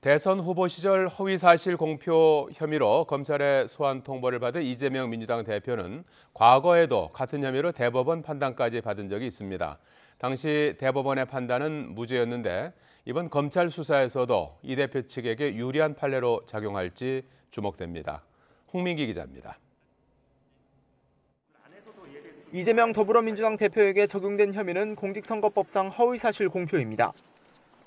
대선 후보 시절 허위사실 공표 혐의로 검찰의 소환 통보를 받은 이재명 민주당 대표는 과거에도 같은 혐의로 대법원 판단까지 받은 적이 있습니다. 당시 대법원의 판단은 무죄였는데 이번 검찰 수사에서도 이 대표 측에게 유리한 판례로 작용할지 주목됩니다. 홍민기 기자입니다. 이재명 더불어민주당 대표에게 적용된 혐의는 공직선거법상 허위사실 공표입니다.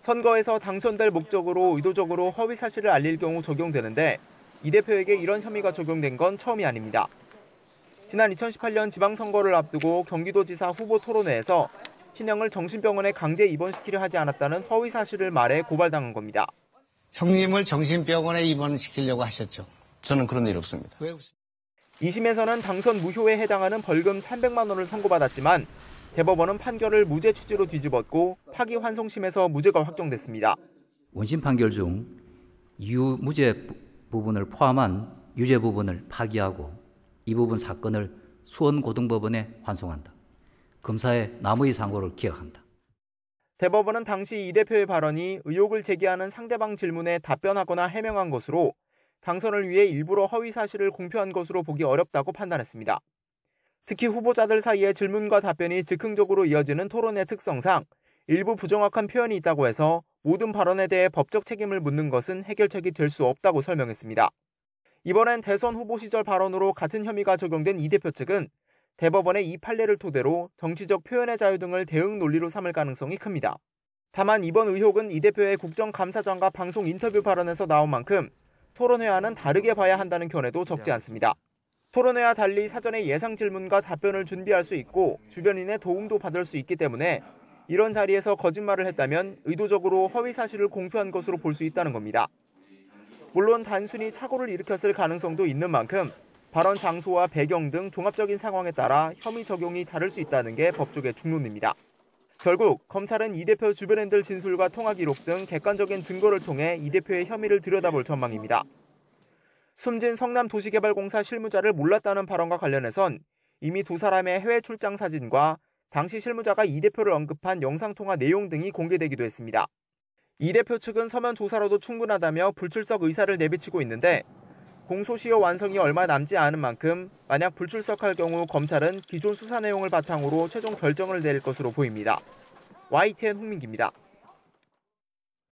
선거에서 당선될 목적으로 의도적으로 허위사실을 알릴 경우 적용되는데 이 대표에게 이런 혐의가 적용된 건 처음이 아닙니다. 지난 2018년 지방선거를 앞두고 경기도지사 후보 토론회에서 친형을 정신병원에 강제 입원시키려 하지 않았다는 허위사실을 말해 고발당한 겁니다. 형님을 정신병원에 입원시키려고 하셨죠? 저는 그런 일 없습니다. 왜 없습니까? 2심에서는 당선 무효에 해당하는 벌금 300만 원을 선고받았지만 대법원은 판결을 무죄 취지로 뒤집었고 파기환송심에서 무죄가 확정됐습니다. 원심 판결 중 유무죄 부분을 포함한 유죄 부분을 파기하고 이 부분 사건을 수원고등법원에 환송한다. 검사의 남의 상고를 기각한다. 대법원은 당시 이 대표의 발언이 의혹을 제기하는 상대방 질문에 답변하거나 해명한 것으로 당선을 위해 일부러 허위 사실을 공표한 것으로 보기 어렵다고 판단했습니다. 특히 후보자들 사이에 질문과 답변이 즉흥적으로 이어지는 토론의 특성상 일부 부정확한 표현이 있다고 해서 모든 발언에 대해 법적 책임을 묻는 것은 해결책이 될 수 없다고 설명했습니다. 이번엔 대선 후보 시절 발언으로 같은 혐의가 적용된 이 대표 측은 대법원의 이 판례를 토대로 정치적 표현의 자유 등을 대응 논리로 삼을 가능성이 큽니다. 다만 이번 의혹은 이 대표의 국정감사장과 방송 인터뷰 발언에서 나온 만큼 토론회와는 다르게 봐야 한다는 견해도 적지 않습니다. 토론회와 달리 사전에 예상 질문과 답변을 준비할 수 있고 주변인의 도움도 받을 수 있기 때문에 이런 자리에서 거짓말을 했다면 의도적으로 허위 사실을 공표한 것으로 볼 수 있다는 겁니다. 물론 단순히 착오를 일으켰을 가능성도 있는 만큼 발언 장소와 배경 등 종합적인 상황에 따라 혐의 적용이 다를 수 있다는 게 법조계 중론입니다. 결국 검찰은 이 대표 주변인들 진술과 통화 기록 등 객관적인 증거를 통해 이 대표의 혐의를 들여다볼 전망입니다. 숨진 성남도시개발공사 실무자를 몰랐다는 발언과 관련해선 이미 두 사람의 해외 출장 사진과 당시 실무자가 이 대표를 언급한 영상통화 내용 등이 공개되기도 했습니다. 이 대표 측은 서면 조사로도 충분하다며 불출석 의사를 내비치고 있는데 공소시효 완성이 얼마 남지 않은 만큼 만약 불출석할 경우 검찰은 기존 수사 내용을 바탕으로 최종 결정을 내릴 것으로 보입니다. YTN 홍민기입니다.